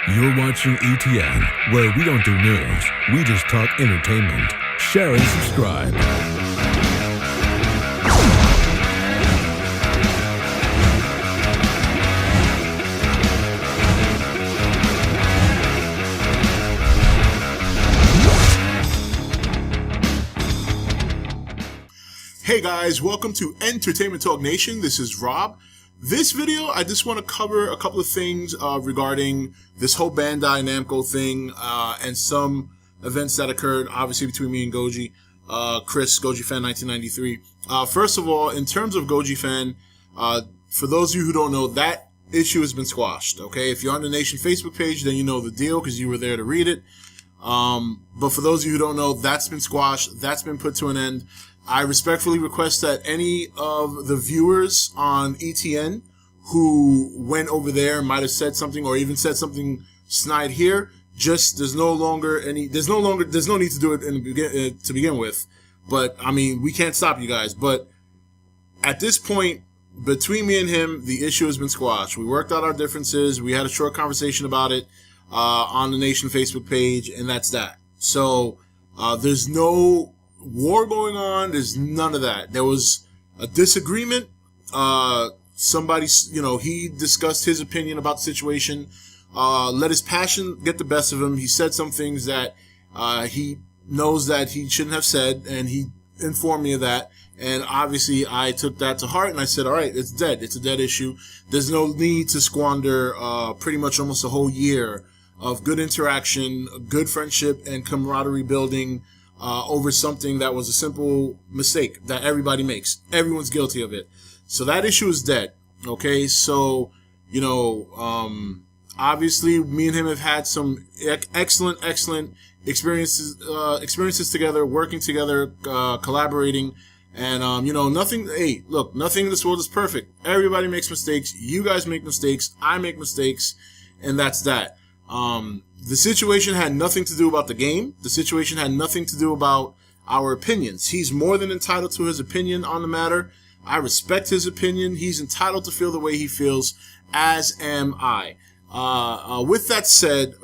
You're watching E.T.N, where we don't do news, we just talk entertainment. Share and subscribe. Hey guys, welcome to Entertainment Talk Nation. This is Rob. This video, I just want to cover a couple of things regarding this whole Bandai Namco thing and some events that occurred, obviously, between me and Goji, Chris, Gojifan1993. First of all, in terms of Gojifan, for those of you who don't know, that issue has been squashed, okay? If you're on the Nation Facebook page, then you know the deal because you were there to read it. But for those of you who don't know, that's been squashed. That's been put to an end. I respectfully request that any of the viewers on E.T.N. who went over there and might have said something or even said something snide here, just there's no need to do it to begin with. But I mean, we can't stop you guys. But at this point, between me and him, the issue has been squashed. We worked out our differences. We had a short conversation about it on the Nation Facebook page, and that's that. So there's no war going on. There's none of that. There was a disagreement. Somebody, he discussed his opinion about the situation, let his passion get the best of him. He said some things that he knows that he shouldn't have said, and he informed me of that. And obviously I took that to heart, and I said, all right, it's dead. It's a dead issue. There's no need to squander pretty much almost a whole year of good interaction, good friendship, and camaraderie building over something that was a simple mistake that everybody makes. Everyone's guilty of it. So that issue is dead. Okay, so, obviously me and him have had some excellent experiences together, working together, collaborating, and, nothing in this world is perfect. Everybody makes mistakes. You guys make mistakes. I make mistakes, and that's that. The situation had nothing to do about the game. The situation had nothing to do about our opinions. He's more than entitled to his opinion on the matter. I respect his opinion. He's entitled to feel the way he feels, as am I. With that said,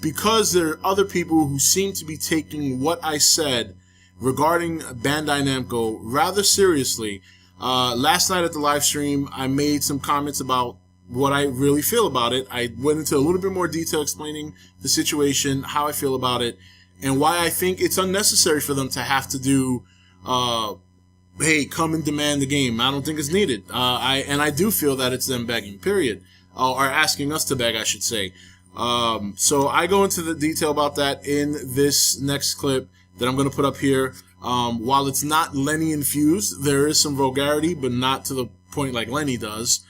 because there are other people who seem to be taking what I said regarding Bandai Namco rather seriously, last night at the live stream, I made some comments about what I really feel about it. I went into a little bit more detail explaining the situation, how I feel about it, and why I think it's unnecessary for them to have to do, hey, come and demand the game. I don't think it's needed. I do feel that it's them begging, period. Or asking us to beg, I should say. So I go into the detail about that in this next clip that I'm going to put up here. While it's not Lenny infused, there is some vulgarity, but not to the point like Lenny does.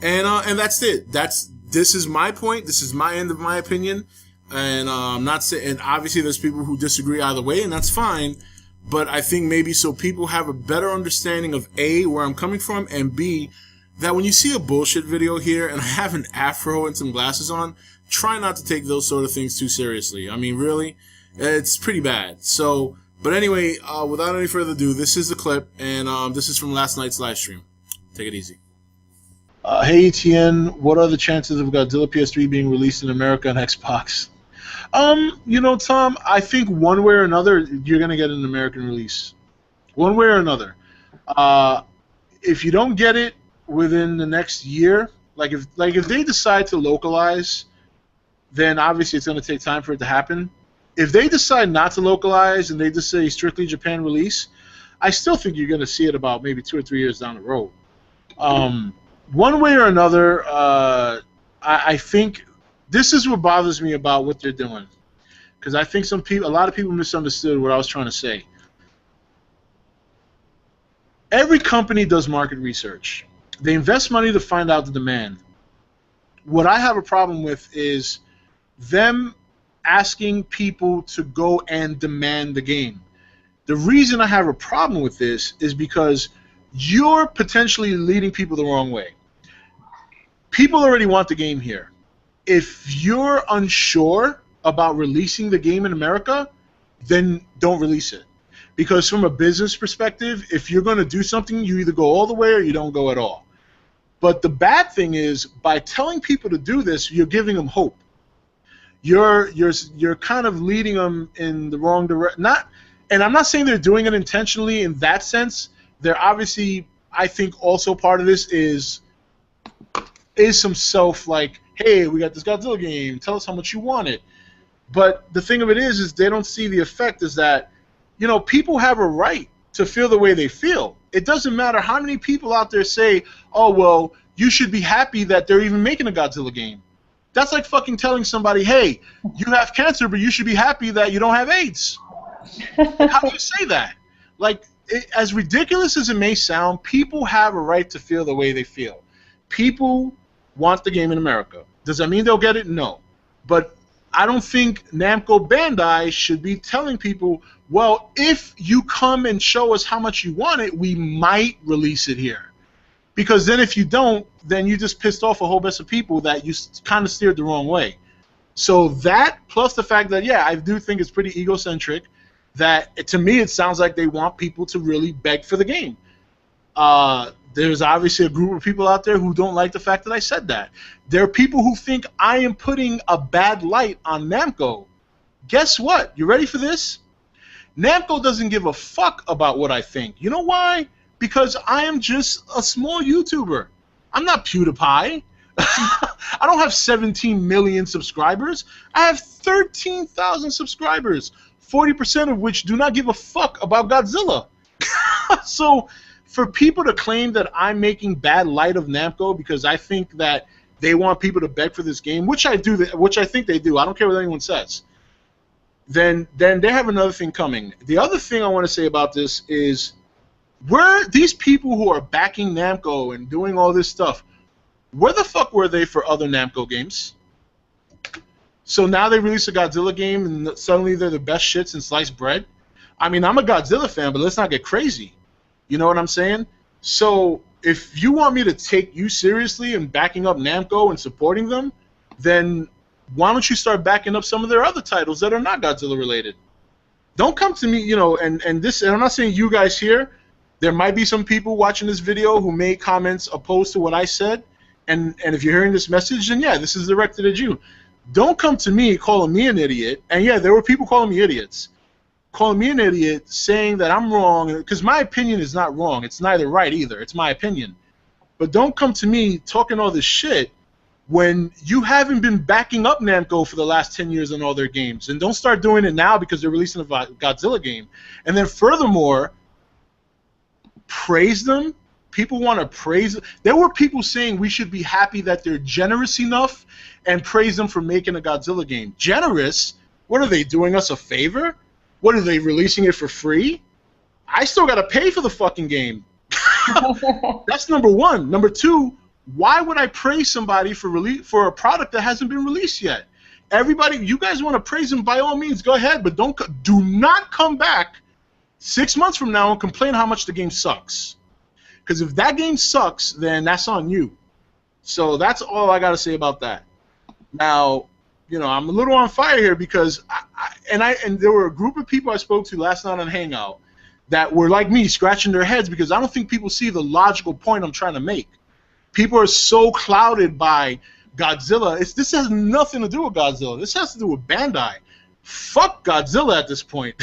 And that's it. This is my point. This is my end of my opinion. And I'm not saying, and obviously there's people who disagree either way, and that's fine. But I think maybe so people have a better understanding of A, where I'm coming from, and B, that when you see a bullshit video here and I have an afro and some glasses on, try not to take those sort of things too seriously. I mean, really, it's pretty bad. So, but anyway, without any further ado, this is the clip, and this is from last night's live stream. Take it easy. Hey E.T.N, what are the chances of Godzilla PS3 being released in America on Xbox? Tom, I think one way or another, you're going to get an American release. One way or another. If you don't get it within the next year, if they decide to localize, then obviously it's going to take time for it to happen. If they decide not to localize and they just say strictly Japan release, I still think you're going to see it about maybe 2 or 3 years down the road. One way or another, I think this is what bothers me about what they're doing, because I think a lot of people misunderstood what I was trying to say. Every company does market research. They invest money to find out the demand. What I have a problem with is them asking people to go and demand the game. The reason I have a problem with this is because you're potentially leading people the wrong way. People already want the game here. If you're unsure about releasing the game in America, then don't release it. Because from a business perspective, if you're going to do something, you either go all the way or you don't go at all. But the bad thing is, by telling people to do this, you're giving them hope. you're kind of leading them in the wrong direction. And I'm not saying they're doing it intentionally in that sense. They're obviously, I think, also part of this is some self, like, hey, we got this Godzilla game, tell us how much you want it. But the thing of it is they don't see the effect is that, you know, people have a right to feel the way they feel. It doesn't matter how many people out there say, oh, well, you should be happy that they're even making a Godzilla game. That's like fucking telling somebody, hey, you have cancer, but you should be happy that you don't have AIDS. How do you say that? Like, as ridiculous as it may sound, people have a right to feel the way they feel. People want the game in America. Does that mean they'll get it? No. But I don't think Namco Bandai should be telling people, well, if you come and show us how much you want it, we might release it here. Because then if you don't, then you just pissed off a whole bunch of people that you kind of steered the wrong way. So that, plus the fact that, yeah, I do think it's pretty egocentric, that to me it sounds like they want people to really beg for the game. There's obviously a group of people out there who don't like the fact that I said that. There are people who think I am putting a bad light on Namco. Guess what? You ready for this? Namco doesn't give a fuck about what I think. You know why? Because I am just a small YouTuber. I'm not PewDiePie. I don't have 17 million subscribers. I have 13,000 subscribers, 40% of which do not give a fuck about Godzilla. So for people to claim that I'm making bad light of Namco because I think that they want people to beg for this game, which I do, which I think they do. I don't care what anyone says. Then they have another thing coming. The other thing I want to say about this is, these people who are backing Namco and doing all this stuff, where the fuck were they for other Namco games? So now they release a Godzilla game and suddenly they're the best shit since sliced bread? I mean, I'm a Godzilla fan, but let's not get crazy. You know what I'm saying? So if you want me to take you seriously and backing up Namco and supporting them, then why don't you start backing up some of their other titles that are not Godzilla related? Don't come to me, you know, and this, and I'm not saying you guys here. There might be some people watching this video who made comments opposed to what I said, and if you're hearing this message, then yeah, this is directed at you. Don't come to me calling me an idiot, and yeah, there were people calling me idiots. Calling me an idiot, saying that I'm wrong, because my opinion is not wrong. It's neither right either. It's my opinion. But don't come to me talking all this shit when you haven't been backing up Namco for the last 10 years on all their games. And don't start doing it now because they're releasing a Godzilla game. And then furthermore, praise them. People want to praise. There were people saying we should be happy that they're generous enough and praise them for making a Godzilla game. Generous? What are they, doing us a favor? What are they, releasing it for free? I still got to pay for the fucking game. That's number one. Number two, why would I praise somebody for a product that hasn't been released yet? Everybody, you guys want to praise them, by all means, go ahead, but do not come back 6 months from now and complain how much the game sucks. Because if that game sucks, then that's on you. So that's all I got to say about that. Now, you know, I'm a little on fire here because and there were a group of people I spoke to last night on Hangout that were like me, scratching their heads because I don't think people see the logical point I'm trying to make. People are so clouded by Godzilla. This has nothing to do with Godzilla. This has to do with Bandai. Fuck Godzilla at this point.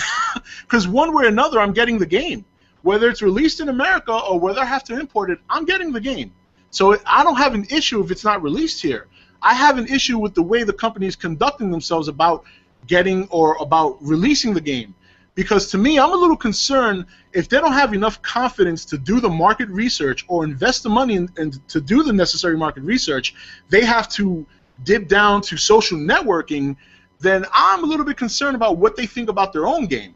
Because one way or another, I'm getting the game. Whether it's released in America or whether I have to import it, I'm getting the game. So I don't have an issue if it's not released here. I have an issue with the way the company is conducting themselves about getting or about releasing the game. Because to me, I'm a little concerned if they don't have enough confidence to do the market research or invest the money and to do the necessary market research, they have to dip down to social networking, then I'm a little bit concerned about what they think about their own game.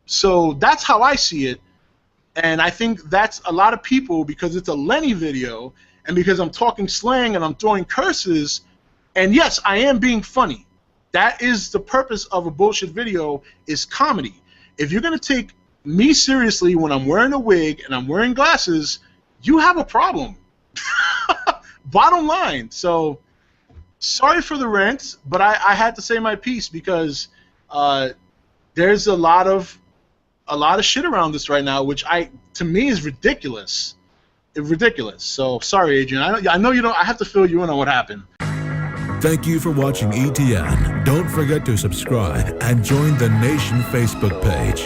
So that's how I see it. And I think that's a lot of people, because it's a Lenny video, and because I'm talking slang and I'm throwing curses, and yes, I am being funny. That is the purpose of a bullshit video, is comedy. If you're going to take me seriously when I'm wearing a wig and I'm wearing glasses, you have a problem. Bottom line. So, sorry for the rant, but I had to say my piece because there's a lot of shit around this right now, which to me is ridiculous. Ridiculous. So sorry, Adrian. I know you don't. I have to fill you in on what happened. Thank you for watching E.T.N. Don't forget to subscribe and join the Nation Facebook page.